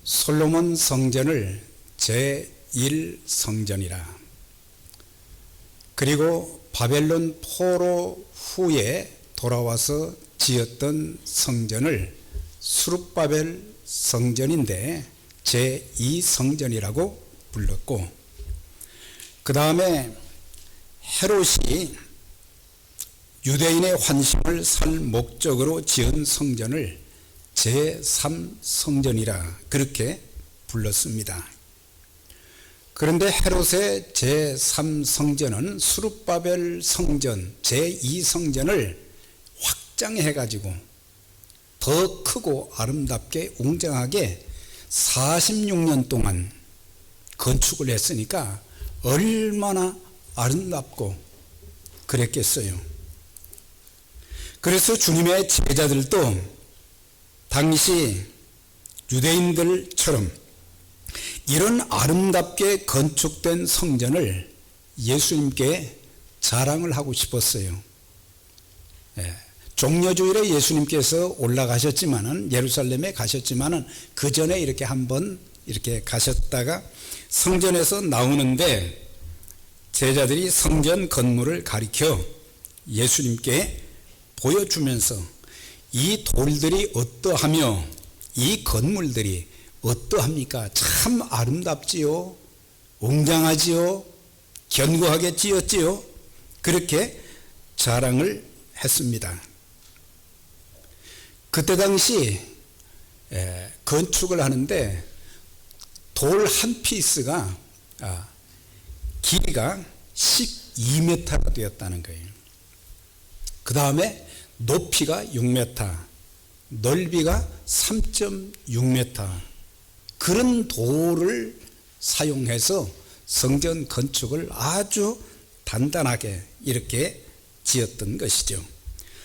솔로몬 성전을 제1성전이라. 그리고 바벨론 포로 후에 돌아와서 지었던 성전을 수룹바벨 성전인데 제2성전이라고 불렀고, 그 다음에 헤롯이 유대인의 환심을 살 목적으로 지은 성전을 제3성전이라 그렇게 불렀습니다. 그런데 헤롯의 제3성전은 수룹바벨 성전 제2성전을 확장해 가지고 더 크고 아름답게 웅장하게 46년 동안 건축을 했으니까 얼마나 아름답고 그랬겠어요. 그래서 주님의 제자들도 당시 유대인들처럼 이런 아름답게 건축된 성전을 예수님께 자랑을 하고 싶었어요. 종려주일에 예수님께서 올라가셨지만은, 예루살렘에 가셨지만은 그 전에 이렇게 한번 이렇게 가셨다가 성전에서 나오는데 제자들이 성전 건물을 가리켜 예수님께 보여주면서 이 돌들이 어떠하며 이 건물들이 어떠합니까? 참 아름답지요, 웅장하지요, 견고하게 지었지요. 그렇게 자랑을 했습니다. 그때 당시 건축을 하는데 돌 한 피스가 길이가 12m가 되었다는 거예요. 그 다음에 높이가 6m, 넓이가 3.6m, 그런 돌을 사용해서 성전 건축을 아주 단단하게 이렇게 지었던 것이죠.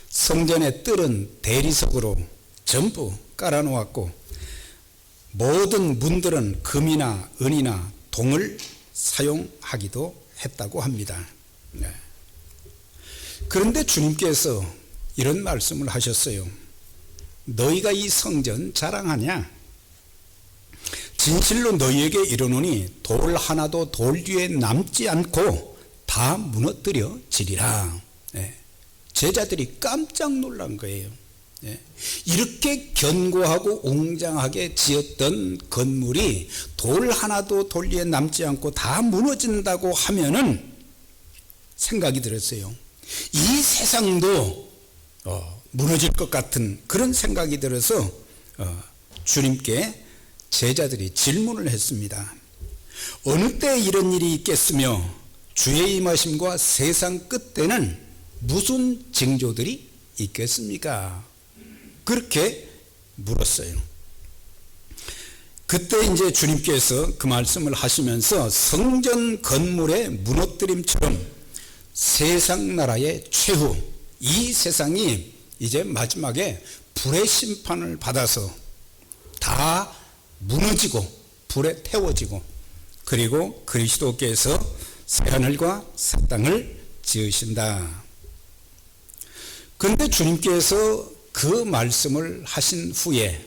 성전의 뜰은 대리석으로 전부 깔아놓았고, 모든 문들은 금이나 은이나 동을 사용하기도 했다고 합니다. 그런데 주님께서 이런 말씀을 하셨어요. 너희가 이 성전 자랑하냐? 진실로 너희에게 이르노니 돌 하나도 돌 위에 남지 않고 다 무너뜨려지리라. 제자들이 깜짝 놀란 거예요. 이렇게 견고하고 웅장하게 지었던 건물이 돌 하나도 돌 위에 남지 않고 다 무너진다고 하면은 생각이 들었어요. 이 세상도 무너질 것 같은 그런 생각이 들어서 주님께 제자들이 질문을 했습니다. 어느 때 이런 일이 있겠으며 주의 임하심과 세상 끝때는 무슨 징조들이 있겠습니까? 그렇게 물었어요. 그때 이제 주님께서 그 말씀을 하시면서 성전 건물의 무너뜨림처럼 세상 나라의 최후, 이 세상이 이제 마지막에 불의 심판을 받아서 다 무너지고 불에 태워지고, 그리고 그리스도께서 새하늘과 새 땅을 지으신다. 그런데 주님께서 그 말씀을 하신 후에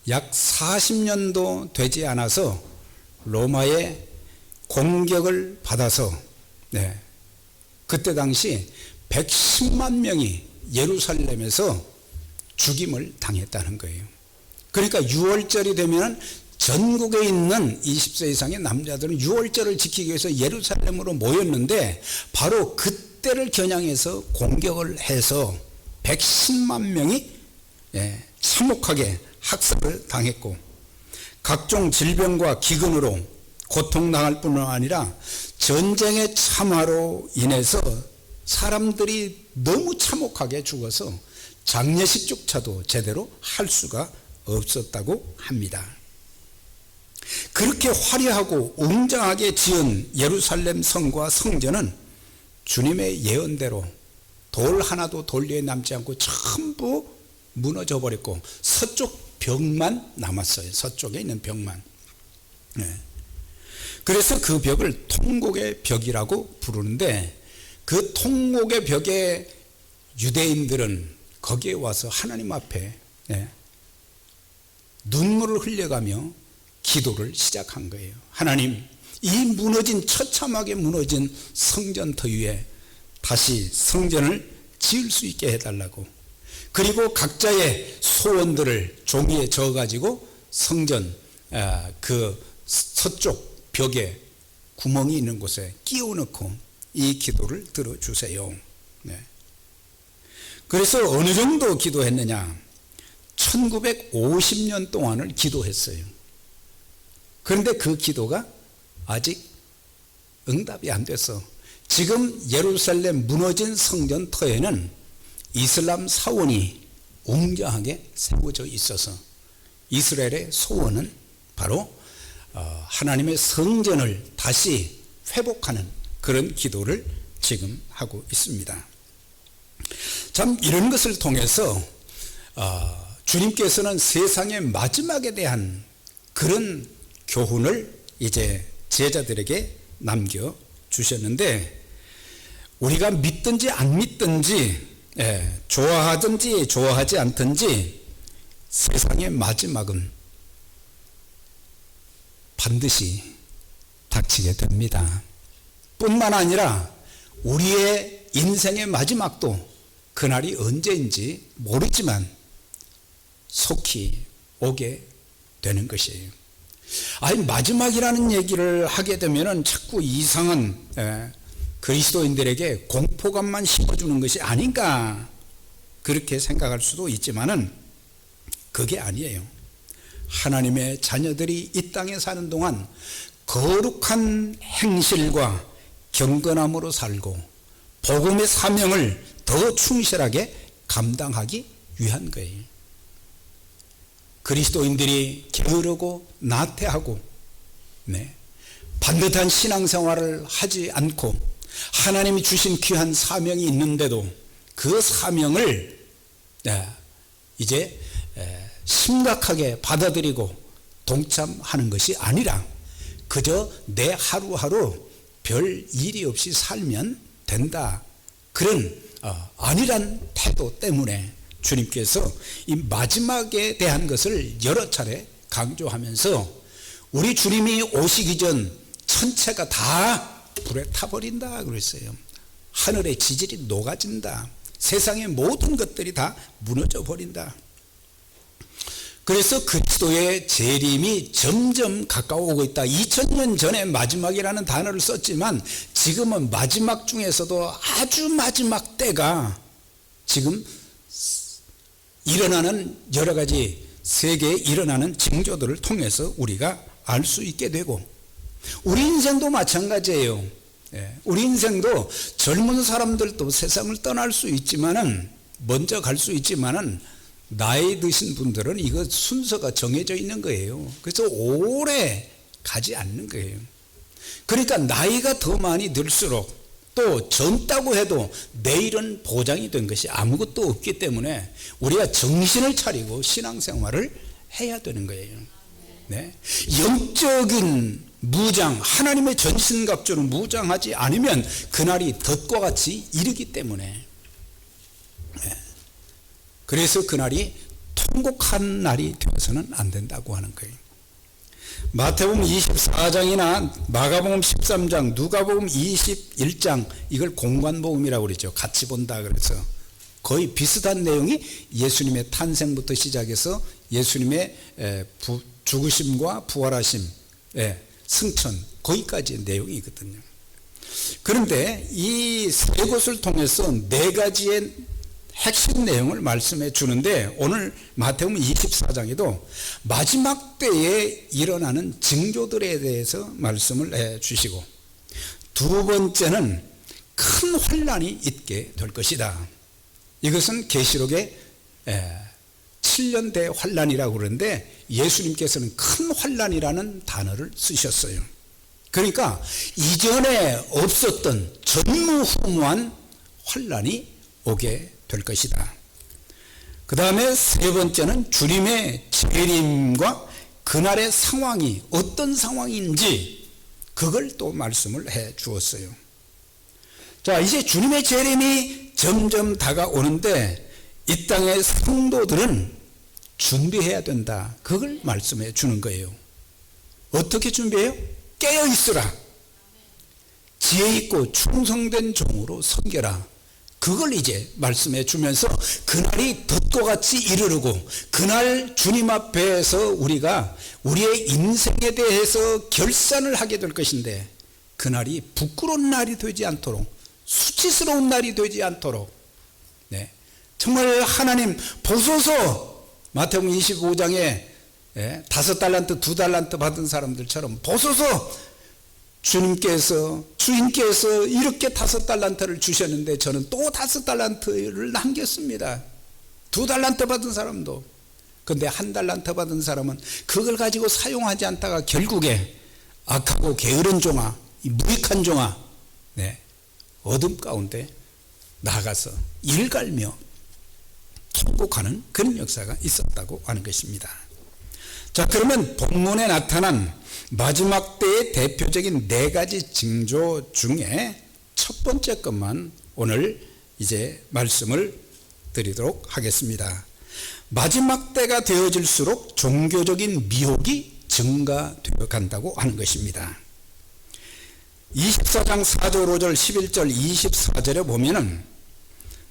약 40년도 되지 않아서 로마의 공격을 받아서 그때 당시 110만 명이 예루살렘에서 죽임을 당했다는 거예요. 그러니까 6월절이 되면 전국에 있는 20세 이상의 남자들은 6월절을 지키기 위해서 예루살렘으로 모였는데, 바로 그때를 겨냥해서 공격을 해서 110만 명이 참혹하게 학살을 당했고, 각종 질병과 기근으로 고통당할 뿐만 아니라 전쟁의 참화로 인해서 사람들이 너무 참혹하게 죽어서 장례식조차도 제대로 할 수가 없었다고 합니다. 그렇게 화려하고 웅장하게 지은 예루살렘 성과 성전은 주님의 예언대로 돌 하나도 돌 위에 남지 않고 전부 무너져 버렸고, 서쪽 벽만 남았어요. 서쪽에 있는 벽만. 그래서 그 벽을 통곡의 벽이라고 부르는데, 그 통곡의 벽에 유대인들은 거기에 와서 하나님 앞에 눈물을 흘려가며 기도를 시작한 거예요. 하나님, 이 무너진 처참하게 무너진 성전터 위에 다시 성전을 지을 수 있게 해달라고. 그리고 각자의 소원들을 종이에 적어가지고 성전 그 서쪽 벽에 구멍이 있는 곳에 끼워넣고 이 기도를 들어주세요. 네. 그래서 어느 정도 기도했느냐? 1950년 동안을 기도했어요. 그런데 그 기도가 아직 응답이 안 돼서 지금 예루살렘 무너진 성전터에는 이슬람 사원이 웅장하게 세워져 있어서 이스라엘의 소원은 바로 하나님의 성전을 다시 회복하는 그런 기도를 지금 하고 있습니다. 참 이런 것을 통해서 주님께서는 세상의 마지막에 대한 그런 교훈을 이제 제자들에게 남겨주셨는데, 우리가 믿든지 안 믿든지 좋아하든지 좋아하지 않든지 세상의 마지막은 반드시 닥치게 됩니다. 뿐만 아니라 우리의 인생의 마지막도 그날이 언제인지 모르지만 속히 오게 되는 것이에요. 아니, 마지막이라는 얘기를 하게 되면은 자꾸 이상한 그리스도인들에게 공포감만 심어주는 것이 아닌가, 그렇게 생각할 수도 있지만은 그게 아니에요. 하나님의 자녀들이 이 땅에 사는 동안 거룩한 행실과 경건함으로 살고 복음의 사명을 더 충실하게 감당하기 위한 거예요. 그리스도인들이 게으르고 나태하고 반듯한 신앙생활을 하지 않고 하나님이 주신 귀한 사명이 있는데도 그 사명을 이제 심각하게 받아들이고 동참하는 것이 아니라 그저 내 하루하루 별 일이 없이 살면 된다, 그런 아니란 태도 때문에 주님께서 이 마지막에 대한 것을 여러 차례 강조하면서 우리 주님이 오시기 전 천체가 다 불에 타버린다 그랬어요. 하늘의 지질이 녹아진다. 세상의 모든 것들이 다 무너져 버린다. 그래서 그리스도의 재림이 점점 가까워오고 있다. 2000년 전에 마지막이라는 단어를 썼지만 지금은 마지막 중에서도 아주 마지막 때가 지금 일어나는 여러 가지 세계에 일어나는 징조들을 통해서 우리가 알 수 있게 되고, 우리 인생도 마찬가지예요. 우리 인생도 젊은 사람들도 세상을 떠날 수 있지만은, 먼저 갈 수 있지만은 나이 드신 분들은 이거 순서가 정해져 있는 거예요. 그래서 오래 가지 않는 거예요. 그러니까 나이가 더 많이 들수록 또 젊다고 해도 내일은 보장이 된 것이 아무것도 없기 때문에 우리가 정신을 차리고 신앙생활을 해야 되는 거예요. 영적인 무장, 하나님의 전신갑주로 무장하지 않으면 그날이 덫과 같이 이르기 때문에, 그래서 그날이 통곡한 날이 되어서는 안 된다고 하는 거예요. 마태복음 24장이나 마가복음 13장, 누가복음 21장, 이걸 공관복음이라고 그러죠. 같이 본다 그래서 거의 비슷한 내용이 예수님의 탄생부터 시작해서 예수님의 죽으심과 부활하심, 승천, 거기까지의 내용이거든요. 그런데 이 세 곳을 통해서 네 가지의 핵심 내용을 말씀해 주는데, 오늘 마태복음 24장에도 마지막 때에 일어나는 징조들에 대해서 말씀을 해 주시고, 두 번째는 큰 환난이 있게 될 것이다. 이것은 계시록의 7년대 환난이라고 그러는데 예수님께서는 큰 환난이라는 단어를 쓰셨어요. 그러니까 이전에 없었던 전무후무한 환난이 오게 될 것이다. 그 다음에 세 번째는 주님의 재림과 그날의 상황이 어떤 상황인지 그걸 또 말씀을 해 주었어요. 자, 이제 주님의 재림이 점점 다가오는데 이 땅의 성도들은 준비해야 된다. 그걸 말씀해 주는 거예요. 어떻게 준비해요? 깨어 있으라. 지혜 있고 충성된 종으로 섬겨라. 그걸 이제 말씀해 주면서 그날이 덫과 같이 이르르고 그날 주님 앞에서 우리가 우리의 인생에 대해서 결산을 하게 될 것인데 그날이 부끄러운 날이 되지 않도록 수치스러운 날이 되지 않도록 네. 정말 하나님 보소서. 마태복음 25장에 5달란트 2달란트 받은 사람들처럼 보소서. 주님께서 주인께서 이렇게 5달란트를 주셨는데 저는 또 5달란트를 남겼습니다. 2달란트 받은 사람도. 근데 1달란트 받은 사람은 그걸 가지고 사용하지 않다가 결국에 악하고 게으른 종아, 이 무익한 종아, 네, 어둠 가운데 나가서 일갈며 통곡하는 그런 역사가 있었다고 하는 것입니다. 자, 그러면 본문에 나타난 마지막 때의 대표적인 4가지 징조 중에 첫 번째 것만 오늘 이제 말씀을 드리도록 하겠습니다. 마지막 때가 되어질수록 종교적인 미혹이 증가되어 간다고 하는 것입니다. 24장 4절 5절 11절 24절에 보면은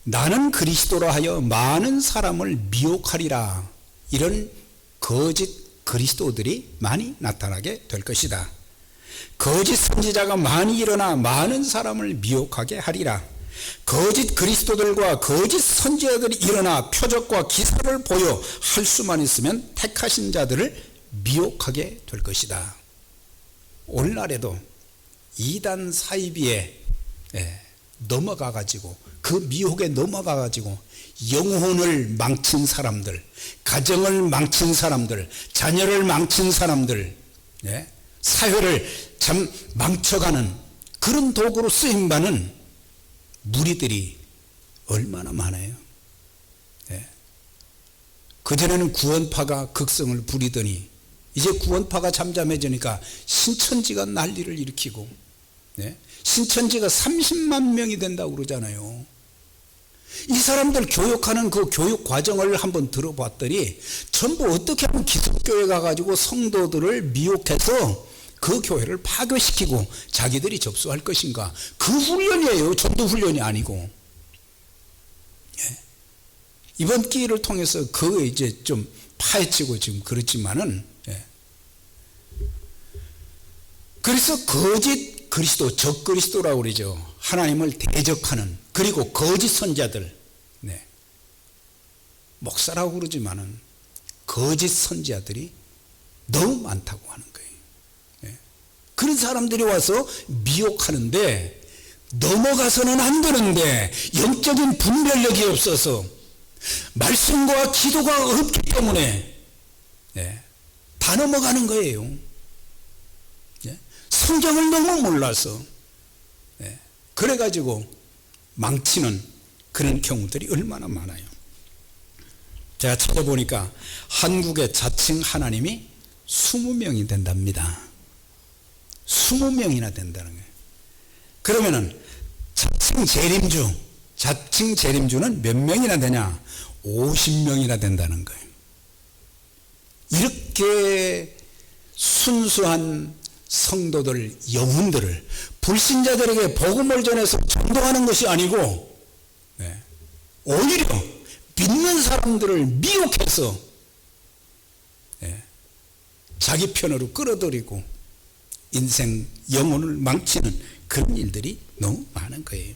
나는 그리스도라 하여 많은 사람을 미혹하리라. 이런 거짓 그리스도들이 많이 나타나게 될 것이다. 거짓 선지자가 많이 일어나 많은 사람을 미혹하게 하리라. 거짓 그리스도들과 거짓 선지자들이 일어나 표적과 기사를 보여 할 수만 있으면 택하신 자들을 미혹하게 될 것이다. 오늘날에도 이단 사이비에 넘어가 가지고 그 미혹에 넘어가 가지고 영혼을 망친 사람들, 가정을 망친 사람들, 자녀를 망친 사람들, 사회를 참 망쳐가는 그런 도구로 쓰임받는 무리들이 얼마나 많아요. 그전에는 구원파가 극성을 부리더니 이제 구원파가 잠잠해지니까 신천지가 난리를 일으키고 신천지가 30만 명이 된다고 그러잖아요. 이 사람들 교육하는 그 교육 과정을 한번 들어봤더니 전부 어떻게 하면 기독교에 가가지고 성도들을 미혹해서 그 교회를 파괴시키고 자기들이 접수할 것인가. 그 훈련이에요. 전도 훈련이 아니고. 이번 기회를 통해서 그 이제 좀 파헤치고 지금 그렇지만은 그래서 거짓 그리스도, 적그리스도라고 그러죠. 하나님을 대적하는, 그리고 거짓 선지자들, 목사라고 그러지만은 거짓 선지자들이 너무 많다고 하는 거예요. 그런 사람들이 와서 미혹하는데 넘어가서는 안 되는데 영적인 분별력이 없어서 말씀과 기도가 없기 때문에 다 넘어가는 거예요. 성경을 너무 몰라서 그래가지고 망치는 그런 경우들이 얼마나 많아요. 제가 찾아보니까 한국의 자칭 하나님이 20명이 된답니다. 20명이나 된다는 거예요. 그러면은 자칭 재림주는 몇 명이나 되냐? 50명이나 된다는 거예요. 이렇게 순수한 성도들, 영혼들을 불신자들에게 복음을 전해서 전도하는 것이 아니고 오히려 믿는 사람들을 미혹해서 자기 편으로 끌어들이고 인생 영혼을 망치는 그런 일들이 너무 많은 거예요.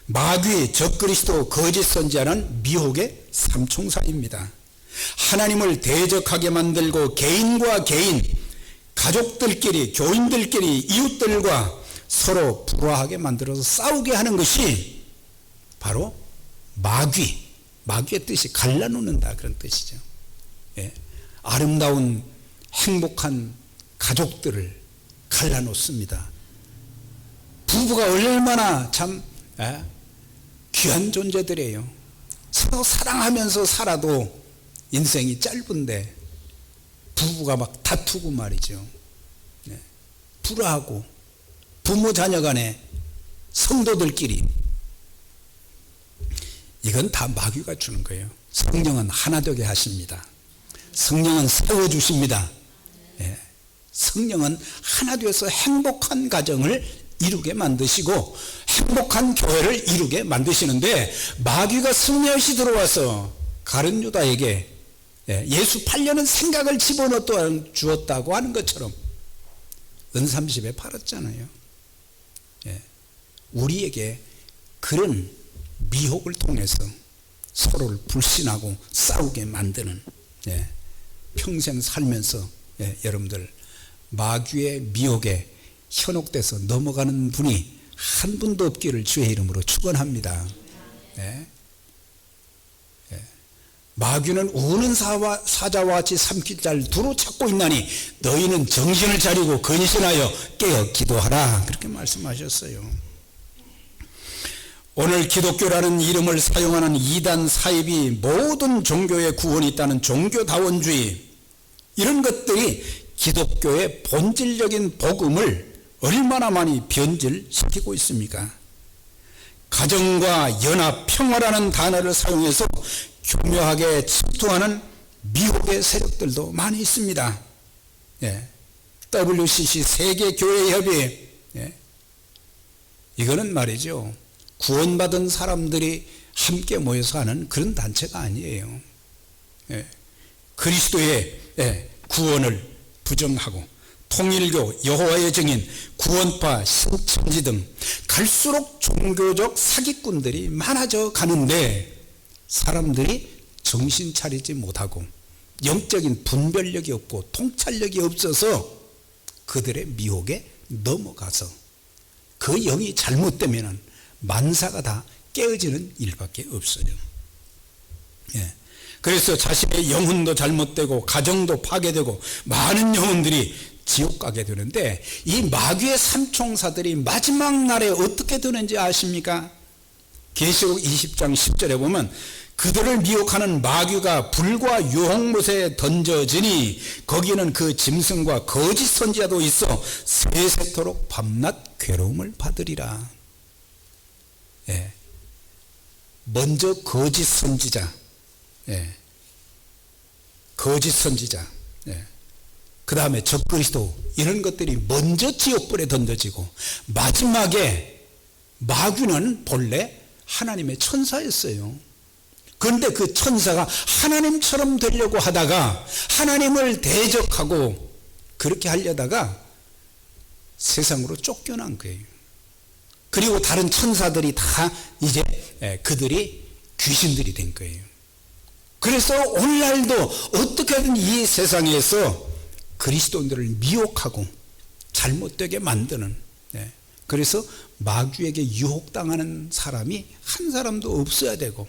마귀, 적그리스도, 거짓 선지자는 미혹의 삼총사입니다. 하나님을 대적하게 만들고 개인과 개인, 가족들끼리, 교인들끼리, 이웃들과 서로 불화하게 만들어서 싸우게 하는 것이 바로 마귀의 뜻이 갈라놓는다 그런 뜻이죠. 아름다운 행복한 가족들을 갈라놓습니다. 부부가 얼마나 참 귀한 존재들이에요. 서로 사랑하면서 살아도 인생이 짧은데 부부가 막 다투고 말이죠. 불화하고 부모 자녀 간에 성도들끼리, 이건 다 마귀가 주는 거예요. 성령은 하나 되게 하십니다. 성령은 세워주십니다. 예. 성령은 하나 되어서 행복한 가정을 이루게 만드시고 행복한 교회를 이루게 만드시는데, 마귀가 승리없이 들어와서 가룟 유다에게 예수 팔려는 생각을 집어넣어 주었다고 하는 것처럼 은30에 팔았잖아요. 우리에게 그런 미혹을 통해서 서로를 불신하고 싸우게 만드는, 평생 살면서 여러분들 마귀의 미혹에 현혹돼서 넘어가는 분이 한 분도 없기를 주의 이름으로 축원합니다. 마귀는 우는 사자와 같이 삼킬 자를 두루 찾고 있나니 너희는 정신을 차리고 근신하여 깨어 기도하라, 그렇게 말씀하셨어요. 오늘 기독교라는 이름을 사용하는 이단 사입이 모든 종교에 구원이 있다는 종교다원주의, 이런 것들이 기독교의 본질적인 복음을 얼마나 많이 변질시키고 있습니까? 가정과 연합, 평화라는 단어를 사용해서 교묘하게 침투하는 미혹의 세력들도 많이 있습니다. WCC 세계교회협의, 이거는 말이죠, 구원받은 사람들이 함께 모여서 하는 그런 단체가 아니에요. 그리스도의 구원을 부정하고 통일교, 여호와의 증인, 구원파, 신천지 등 갈수록 종교적 사기꾼들이 많아져 가는데, 사람들이 정신 차리지 못하고 영적인 분별력이 없고 통찰력이 없어서 그들의 미혹에 넘어가서 그 영이 잘못되면 만사가 다 깨어지는 일밖에 없어요. 그래서 자신의 영혼도 잘못되고 가정도 파괴되고 많은 영혼들이 지옥 가게 되는데, 이 마귀의 삼총사들이 마지막 날에 어떻게 되는지 아십니까? 계시록 20장 10절에 보면 그들을 미혹하는 마귀가 불과 유황못에 던져지니 거기는 그 짐승과 거짓 선지자도 있어 세세토록 밤낮 괴로움을 받으리라. 먼저 거짓 선지자, 거짓 선지자, 그 다음에 적그리스도, 이런 것들이 먼저 지옥불에 던져지고, 마지막에 마귀는 본래 하나님의 천사였어요. 그런데 그 천사가 하나님처럼 되려고 하다가 하나님을 대적하고 그렇게 하려다가 세상으로 쫓겨난 거예요. 그리고 다른 천사들이 다 이제 그들이 귀신들이 된 거예요. 그래서 오늘날도 어떻게든 이 세상에서 그리스도인들을 미혹하고 잘못되게 만드는, 그래서 마귀에게 유혹당하는 사람이 한 사람도 없어야 되고,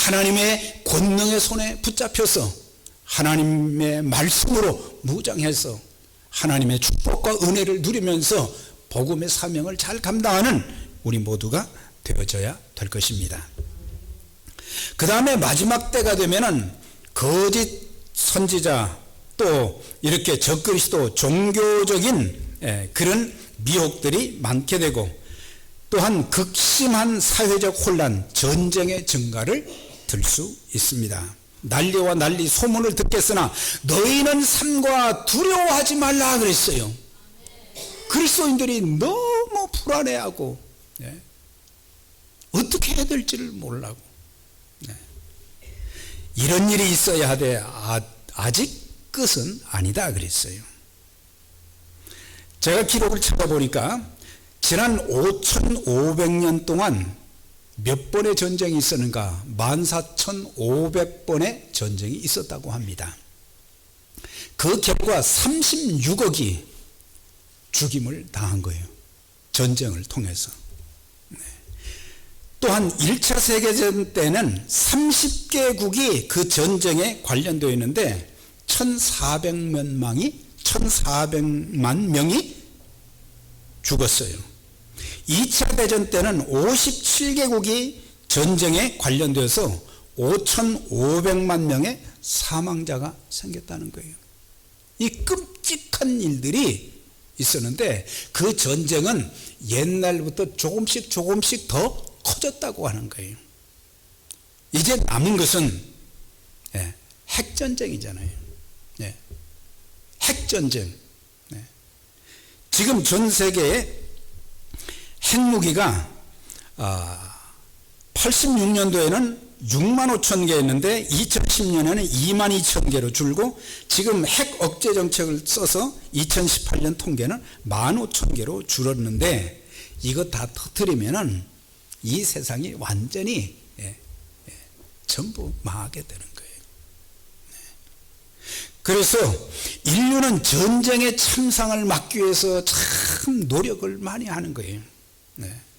하나님의 권능의 손에 붙잡혀서 하나님의 말씀으로 무장해서 하나님의 축복과 은혜를 누리면서 복음의 사명을 잘 감당하는 우리 모두가 되어져야 될 것입니다. 그 다음에 마지막 때가 되면은 거짓 선지자, 또 이렇게 적그리스도, 종교적인 그런 미혹들이 많게 되고, 또한 극심한 사회적 혼란, 전쟁의 증가를 들 수 있습니다. 난리와 난리 소문을 듣겠으나 너희는 삼가 두려워하지 말라 그랬어요. 그리스도인들이 너무 불안해하고 어떻게 해야 될지를 몰라고, 이런 일이 있어야 하되 아직 끝은 아니다 그랬어요. 제가 기록을 찾아보니까 지난 5,500년 동안 몇 번의 전쟁이 있었는가? 14,500번의 전쟁이 있었다고 합니다. 그 결과 36억이 죽임을 당한 거예요. 전쟁을 통해서. 또한 1차 세계대전 때는 30개국이 그 전쟁에 관련되어 있는데 1,400만 명이 죽었어요. 2차 대전 때는 57개국이 전쟁에 관련되어서 5,500만 명의 사망자가 생겼다는 거예요. 이 끔찍한 일들이 있었는데 그 전쟁은 옛날부터 조금씩 더 커졌다고 하는 거예요. 이제 남은 것은 예, 핵전쟁이잖아요. 예, 핵전쟁. 예. 지금 전 세계에 핵무기가 86년도에는 6만 5천 개였는데 2010년에는 2만 2천 개로 줄고 지금 핵 억제 정책을 써서 2018년 통계는 1만 5천 개로 줄었는데 이거 다 터뜨리면은 이 세상이 완전히 전부 망하게 되는 거예요. 그래서 인류는 전쟁의 참상을 막기 위해서 참 노력을 많이 하는 거예요.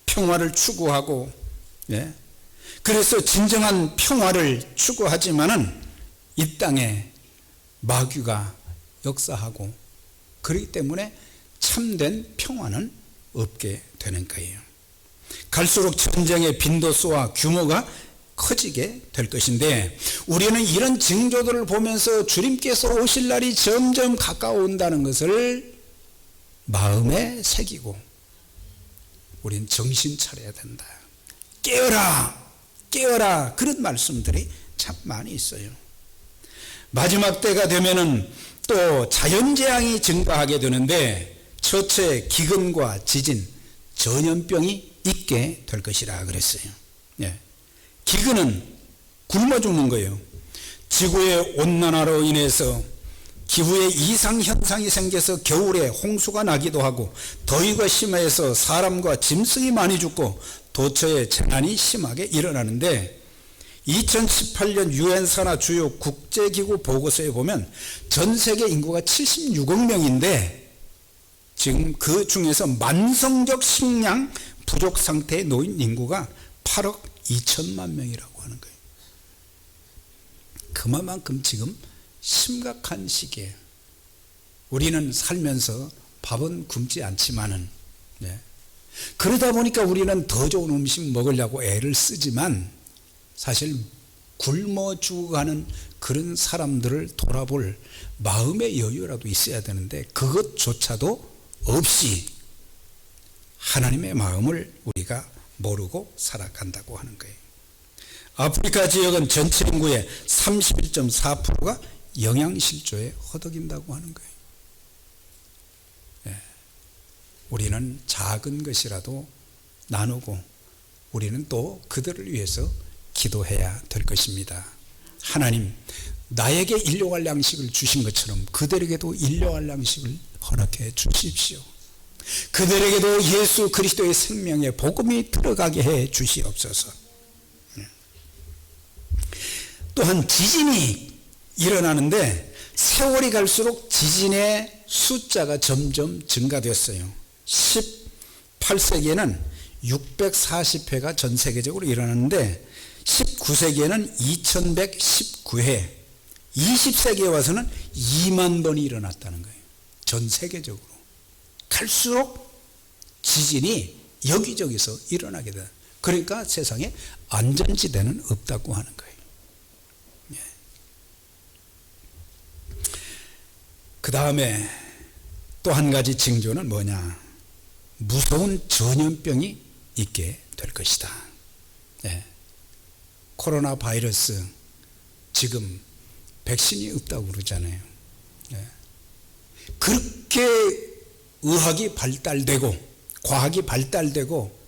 평화를 추구하고, 그래서 진정한 평화를 추구하지만은 이 땅에 마귀가 역사하고 그렇기 때문에 참된 평화는 없게 되는 거예요. 갈수록 전쟁의 빈도수와 규모가 커지게 될 것인데 우리는 이런 징조들을 보면서 주님께서 오실 날이 점점 가까워온다는 것을 마음에 새기고 우리는 정신 차려야 된다. 깨어라, 깨어라. 그런 말씀들이 참 많이 있어요. 마지막 때가 되면은 또 자연재앙이 증가하게 되는데 첫째 기근과 지진, 전염병이 있게 될 것이라 그랬어요. 기근은 굶어 죽는 거예요. 지구의 온난화로 인해서 기후에 이상 현상이 생겨서 겨울에 홍수가 나기도 하고 더위가 심해서 사람과 짐승이 많이 죽고 도처에 재난이 심하게 일어나는데 2018년 유엔 산하 주요 국제기구 보고서에 보면 전 세계 인구가 76억 명인데 지금 그 중에서 만성적 식량 부족 상태에 놓인 인구가 8억 2천만 명이라고 하는 거예요. 그만큼 지금 심각한 시기에 우리는 살면서 밥은 굶지 않지만은 그러다 보니까 우리는 더 좋은 음식 먹으려고 애를 쓰지만 사실 굶어 죽어가는 그런 사람들을 돌아볼 마음의 여유라도 있어야 되는데 그것조차도 없이 하나님의 마음을 우리가 모르고 살아간다고 하는 거예요. 아프리카 지역은 전체 인구의 31.4%가 영양실조에 허덕인다고 하는 거예요. 우리는 작은 것이라도 나누고 우리는 또 그들을 위해서 기도해야 될 것입니다. 하나님, 나에게 일용할 양식을 주신 것처럼 그들에게도 일용할 양식을 허락해 주십시오. 그들에게도 예수 그리스도의 생명의 복음이 들어가게 해 주시옵소서. 또한 지진이 일어나는데 세월이 갈수록 지진의 숫자가 점점 증가됐어요. 18세기에는 640회가 전 세계적으로 일어났는데 19세기에는 2119회, 20세기에 와서는 2만 번이 일어났다는 거예요. 전 세계적으로. 갈수록 지진이 여기저기서 일어나게 돼. 그러니까 세상에 안전지대는 없다고 하는 거예요. 그 다음에 또 한 가지 징조는 뭐냐? 무서운 전염병이 있게 될 것이다. 코로나 바이러스 지금 백신이 없다고 그러잖아요. 그렇게 의학이 발달되고 과학이 발달되고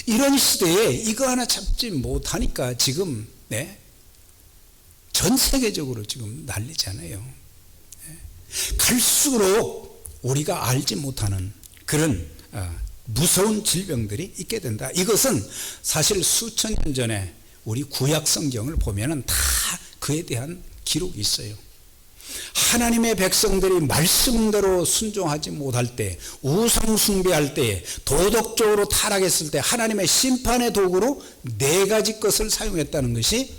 이런 시대에 이거 하나 잡지 못하니까 지금 전 세계적으로 지금 난리잖아요. 갈수록 우리가 알지 못하는 그런 무서운 질병들이 있게 된다. 이것은 사실 수천 년 전에 우리 구약 성경을 보면은 다 그에 대한 기록이 있어요. 하나님의 백성들이 말씀대로 순종하지 못할 때, 우상 숭배할 때, 도덕적으로 타락했을 때 하나님의 심판의 도구로 4가지 것을 사용했다는 것이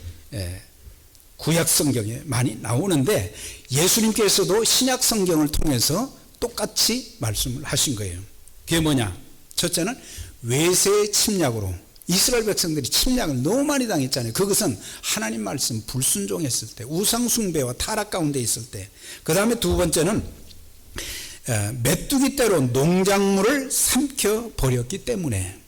구약 성경에 많이 나오는데 예수님께서도 신약 성경을 통해서 똑같이 말씀을 하신 거예요. 그게 뭐냐? 첫째는 외세의 침략으로 이스라엘 백성들이 침략을 너무 많이 당했잖아요. 그것은 하나님 말씀 불순종했을 때, 우상 숭배와 타락 가운데 있을 때. 그 다음에 두 번째는 메뚜기 떼로 농작물을 삼켜 버렸기 때문에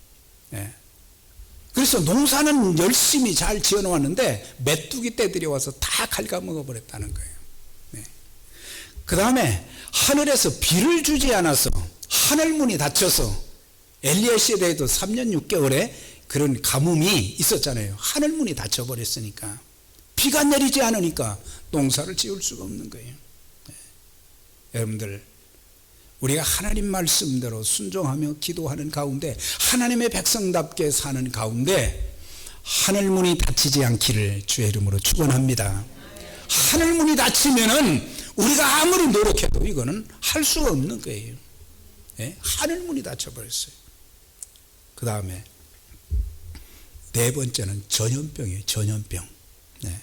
그래서 농사는 열심히 잘 지어놓았는데 메뚜기 떼들이 와서 다 갉아먹어 버렸다는 거예요. 네. 그 다음에 하늘에서 비를 주지 않아서 하늘문이 닫혀서 엘리야 시대에도 3년 6개월에 그런 가뭄이 있었잖아요. 하늘문이 닫혀버렸으니까 비가 내리지 않으니까 농사를 지을 수가 없는 거예요. 네. 여러분들, 우리가 하나님 말씀대로 순종하며 기도하는 가운데, 하나님의 백성답게 사는 가운데 하늘문이 닫히지 않기를 주의 이름으로 축원합니다. 하늘문이 닫히면은 우리가 아무리 노력해도 이거는 할 수가 없는 거예요. 네? 하늘문이 닫혀버렸어요. 그 다음에 네 번째는 전염병이에요. 전염병. 네.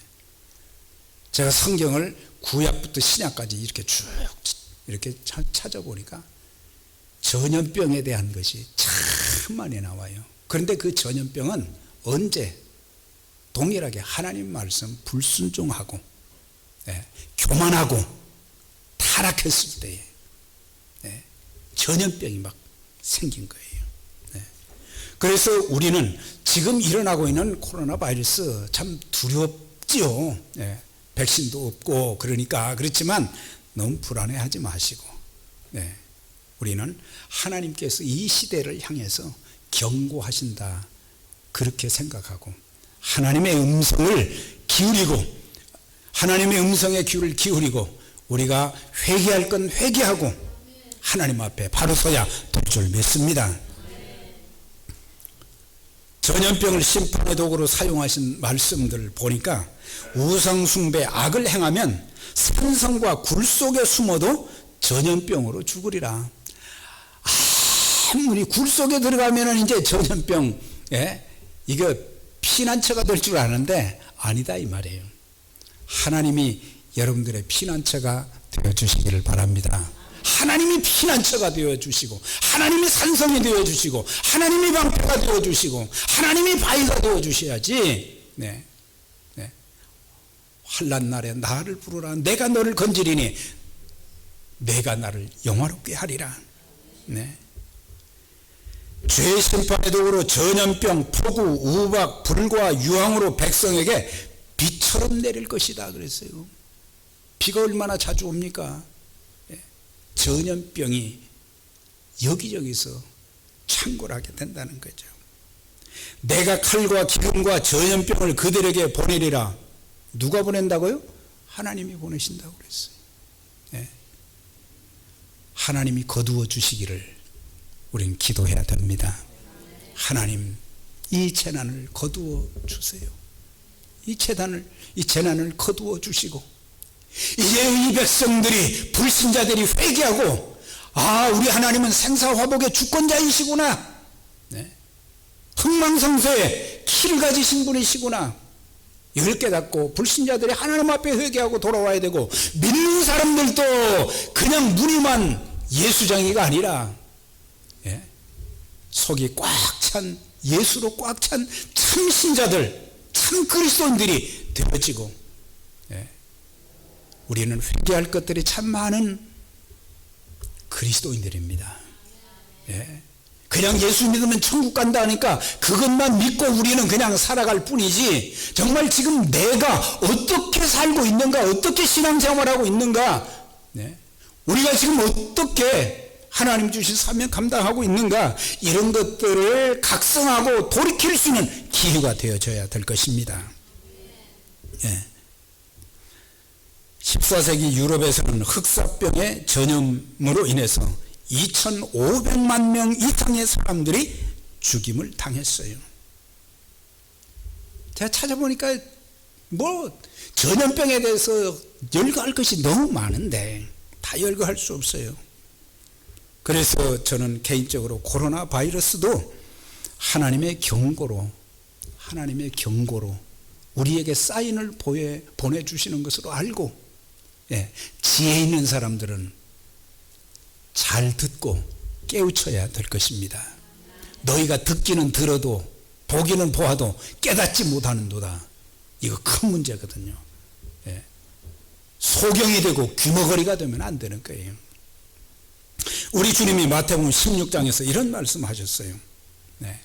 제가 성경을 구약부터 신약까지 이렇게 쭉 이렇게 찾아보니까 전염병에 대한 것이 참 많이 나와요. 그런데 그 전염병은 언제? 동일하게 하나님 말씀 불순종하고, 네, 교만하고 타락했을 때에, 네, 전염병이 막 생긴 거예요. 네. 그래서 우리는 지금 일어나고 있는 코로나 바이러스 참 두렵지요. 네. 백신도 없고 그러니까. 그렇지만 너무 불안해하지 마시고, 네, 우리는 하나님께서 이 시대를 향해서 경고하신다 그렇게 생각하고 하나님의 음성을 기울이고, 하나님의 음성의 귀를 기울이고 우리가 회개할 건 회개하고 하나님 앞에 바로 서야 될 줄 믿습니다. 전염병을 심판의 도구로 사용하신 말씀들을 보니까 우상숭배 악을 행하면 산성과 굴 속에 숨어도 전염병으로 죽으리라. 아무리 굴 속에 들어가면 이제 전염병, 예? 이거 피난처가 될 줄 아는데 아니다 이 말이에요. 하나님이 여러분들의 피난처가 되어주시기를 바랍니다. 하나님이 피난처가 되어주시고, 하나님이 산성이 되어주시고, 하나님이 방패가 되어주시고, 하나님이 바위가 되어주셔야지. 네. 네. 환난 날에 나를 부르라. 내가 너를 건지리니 내가 나를 영화롭게 하리라. 네. 죄의 심판의 도구로 전염병, 폭우, 우박, 불과 유황으로 백성에게 비처럼 내릴 것이다 그랬어요. 비가 얼마나 자주 옵니까? 전염병이 여기저기서 창궐하게 된다는 거죠. 내가 칼과 기근과 전염병을 그들에게 보내리라. 누가 보낸다고요? 하나님이 보내신다고 그랬어요. 네. 하나님이 거두어 주시기를 우리는 기도해야 됩니다. 하나님, 이 재난을 거두어 주세요. 이 재난을 거두어 주시고, 이제 이 백성들이, 불신자들이 회개하고, 아, 우리 하나님은 생사화복의 주권자이시구나, 네. 흥망성쇠의 키를 가지신 분이시구나, 이걸 깨닫고 불신자들이 하나님 앞에 회개하고 돌아와야 되고, 믿는 사람들도 그냥 무늬만 예수장이가 아니라, 예? 속이 꽉 찬, 예수로 꽉 찬 참 신자들, 참 그리스도인들이 되어지고, 예? 우리는 회개할 것들이 참 많은 그리스도인들입니다. 예? 그냥 예수 믿으면 천국 간다 하니까 그것만 믿고 우리는 그냥 살아갈 뿐이지, 정말 지금 내가 어떻게 살고 있는가, 어떻게 신앙생활하고 있는가, 네? 우리가 지금 어떻게 하나님 주신 사명 감당하고 있는가, 이런 것들을 각성하고 돌이킬 수 있는 기회가 되어져야 될 것입니다. 예. 14세기 유럽에서는 흑사병의 전염으로 인해서 2,500만 명 이상의 사람들이 죽임을 당했어요. 제가 찾아보니까 뭐 전염병에 대해서 열거할 것이 너무 많은데 다 열거할 수 없어요. 그래서 저는 개인적으로 코로나 바이러스도 하나님의 경고로 우리에게 사인을 보내주시는 것으로 알고, 예, 지혜 있는 사람들은 잘 듣고 깨우쳐야 될 것입니다. 너희가 듣기는 들어도 보기는 보아도 깨닫지 못하는도다. 이거 큰 문제거든요. 예. 소경이 되고 귀머거리가 되면 안 되는 거예요. 우리 주님이 마태복음 16장에서 이런 말씀하셨어요. 네.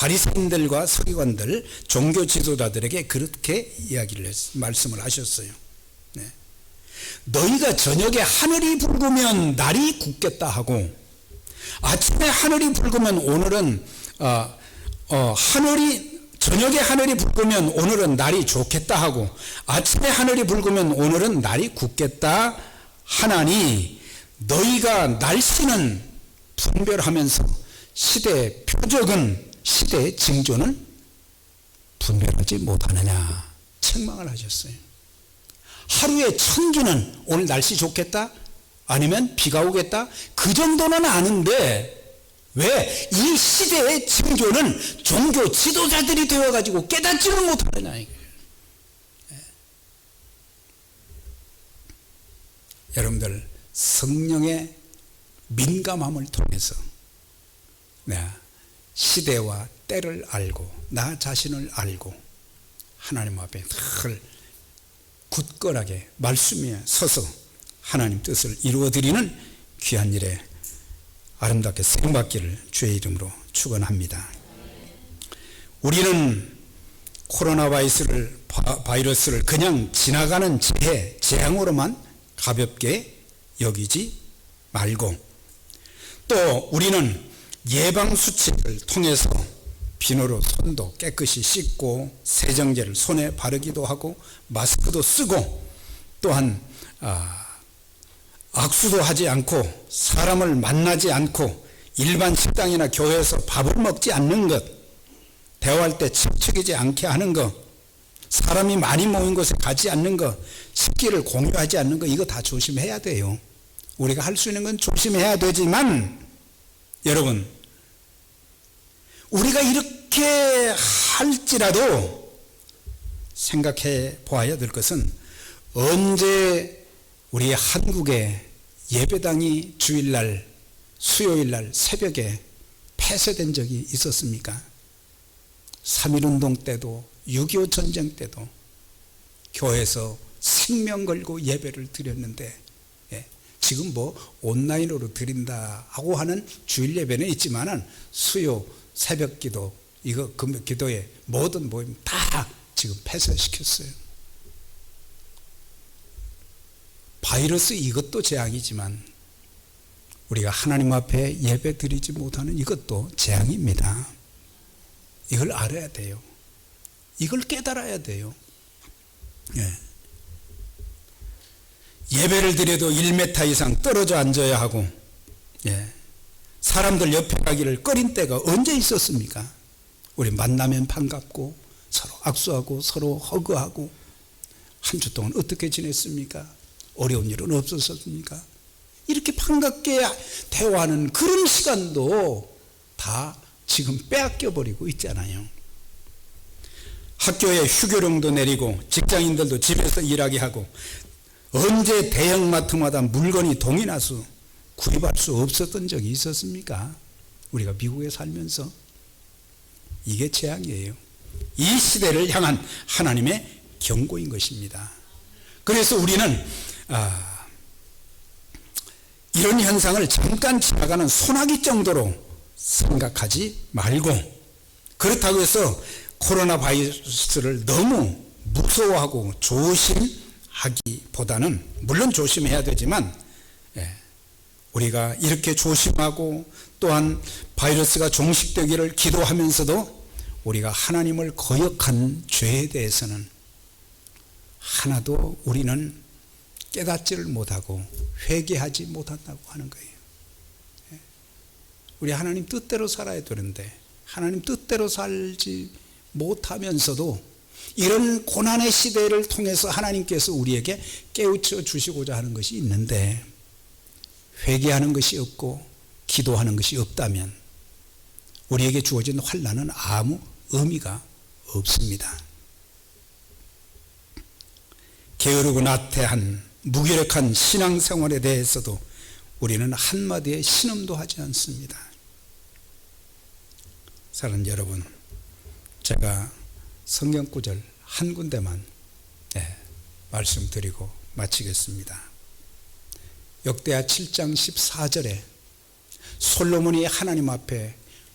바리새인들과 서기관들, 종교 지도자들에게 그렇게 말씀을 하셨어요. 네. 너희가 저녁에 하늘이 붉으면 날이 굳겠다 하고, 아침에 하늘이 붉으면 오늘은 저녁에 하늘이 붉으면 오늘은 날이 좋겠다 하고, 아침에 하늘이 붉으면 오늘은 날이 굳겠다 하나니, 너희가 날씨는 분별하면서 시대의 표적은, 시대의 징조는 분별하지 못하느냐 책망을 하셨어요. 하루에 천기는 오늘 날씨 좋겠다, 아니면 비가 오겠다, 그 정도는 아는데 왜 이 시대의 징조는 종교 지도자들이 되어가지고 깨닫지를 못하느냐 이거예요. 여러분들, 성령의 민감함을 통해서 시대와 때를 알고 나 자신을 알고 하나님 앞에 늘 굳건하게 말씀 위에 서서 하나님 뜻을 이루어드리는 귀한 일에 아름답게 쓰임받기를 주의 이름으로 축원합니다. 우리는 코로나 바이러스를 그냥 지나가는 재앙으로만 가볍게 여기지 말고, 또 우리는 예방수칙을 통해서 비누로 손도 깨끗이 씻고 세정제를 손에 바르기도 하고 마스크도 쓰고, 또한 악수도 하지 않고 사람을 만나지 않고 일반 식당이나 교회에서 밥을 먹지 않는 것, 대화할 때 칩치기지 않게 하는 것, 사람이 많이 모인 곳에 가지 않는 것, 식기를 공유하지 않는 것, 이거 다 조심해야 돼요. 우리가 할 수 있는 건 조심해야 되지만, 여러분, 우리가 이렇게 할지라도 생각해 보아야 될 것은, 언제 우리 한국의 예배당이 주일날, 수요일날 새벽에 폐쇄된 적이 있었습니까? 3.1운동 때도 6.25 전쟁 때도 교회에서 생명 걸고 예배를 드렸는데, 지금 온라인으로 드린다 하고 하는 주일 예배는 있지만은 수요, 새벽 기도, 이거 금요 기도에 모든 모임 다 지금 폐쇄시켰어요. 바이러스 이것도 재앙이지만 우리가 하나님 앞에 예배 드리지 못하는 이것도 재앙입니다. 이걸 알아야 돼요. 이걸 깨달아야 돼요. 예배를 드려도 1m 이상 떨어져 앉아야 하고, 사람들 옆에 가기를 꺼린 때가 언제 있었습니까? 우리 만나면 반갑고 서로 악수하고 서로 허그하고 한 주 동안 어떻게 지냈습니까? 어려운 일은 없었습니까? 이렇게 반갑게 대화하는 그런 시간도 다 지금 빼앗겨 버리고 있잖아요. 학교에 휴교령도 내리고 직장인들도 집에서 일하게 하고, 언제 대형마트마다 물건이 동이 나서 구입할 수 없었던 적이 있었습니까? 우리가 미국에 살면서. 이게 재앙이에요. 이 시대를 향한 하나님의 경고인 것입니다. 그래서 우리는 이런 현상을 잠깐 지나가는 소나기 정도로 생각하지 말고, 그렇다고 해서 코로나 바이러스를 너무 무서워하고 조심하기보다는, 물론 조심해야 되지만, 우리가 이렇게 조심하고 또한 바이러스가 종식되기를 기도하면서도 우리가 하나님을 거역한 죄에 대해서는 하나도 우리는 깨닫지를 못하고 회개하지 못한다고 하는 거예요. 우리 하나님 뜻대로 살아야 되는데 하나님 뜻대로 살지 못하면서도 이런 고난의 시대를 통해서 하나님께서 우리에게 깨우쳐 주시고자 하는 것이 있는데, 회개하는 것이 없고 기도하는 것이 없다면 우리에게 주어진 환난은 아무 의미가 없습니다. 게으르고 나태한 무기력한 신앙생활에 대해서도 우리는 한마디의 신음도 하지 않습니다. 사랑하는 여러분, 제가 성경 구절 한 군데만 말씀드리고 마치겠습니다. 역대하 7장 14절에 솔로몬이 하나님 앞에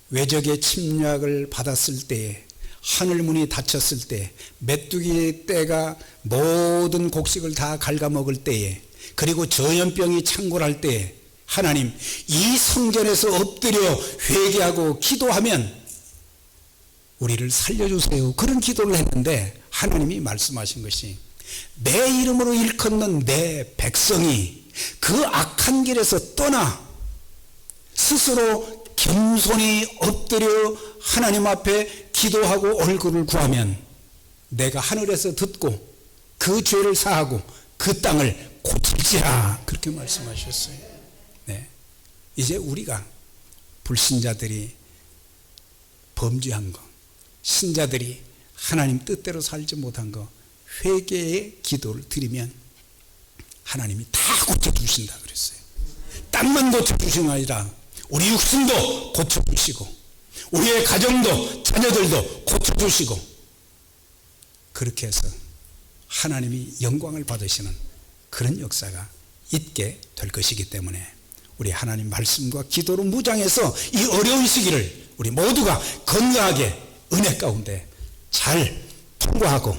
외적의 침략을 받았을 때에, 하늘문이 닫혔을 때, 메뚜기 떼가 모든 곡식을 다 갉아먹을 때에, 그리고 전염병이 창궐할 때에 하나님 이 성전에서 엎드려 회개하고 기도하면 우리를 살려주세요. 그런 기도를 했는데 하나님이 말씀하신 것이, 내 이름으로 일컫는 내 백성이 그 악한 길에서 떠나 스스로 겸손히 엎드려 하나님 앞에 기도하고 얼굴을 구하면 내가 하늘에서 듣고 그 죄를 사하고 그 땅을 고칠지라, 그렇게 말씀하셨어요. 네. 이제 우리가 불신자들이 범죄한 거, 신자들이 하나님 뜻대로 살지 못한 거, 회개의 기도를 드리면 하나님이 다 고쳐주신다 그랬어요. 땅만 고쳐주시는 게 아니라 우리 육신도 고쳐주시고 우리의 가정도 자녀들도 고쳐주시고, 그렇게 해서 하나님이 영광을 받으시는 그런 역사가 있게 될 것이기 때문에 우리 하나님 말씀과 기도로 무장해서 이 어려운 시기를 우리 모두가 건강하게 은혜 가운데 잘 통과하고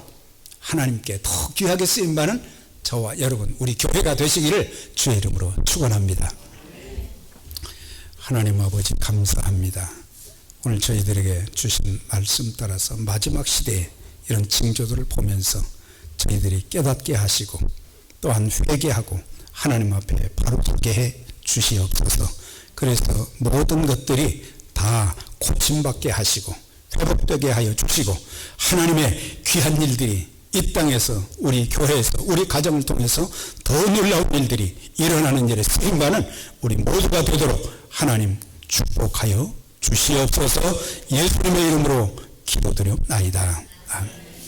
하나님께 더 귀하게 쓰임받는 저와 여러분 우리 교회가 되시기를 주의 이름으로 축원합니다. 하나님 아버지 감사합니다. 오늘 저희들에게 주신 말씀 따라서 마지막 시대에 이런 징조들을 보면서 저희들이 깨닫게 하시고 또한 회개하고 하나님 앞에 바로 서게 해 주시옵소서. 그래서 모든 것들이 다 고침받게 하시고 회복되게 하여 주시고 하나님의 귀한 일들이 이 땅에서 우리 교회에서 우리 가정을 통해서 더 놀라운 일들이 일어나는 일에 쓰임받는 우리 모두가 되도록 하나님 축복하여 주시옵소서. 예수님의 이름으로 기도드리옵나이다. 아멘.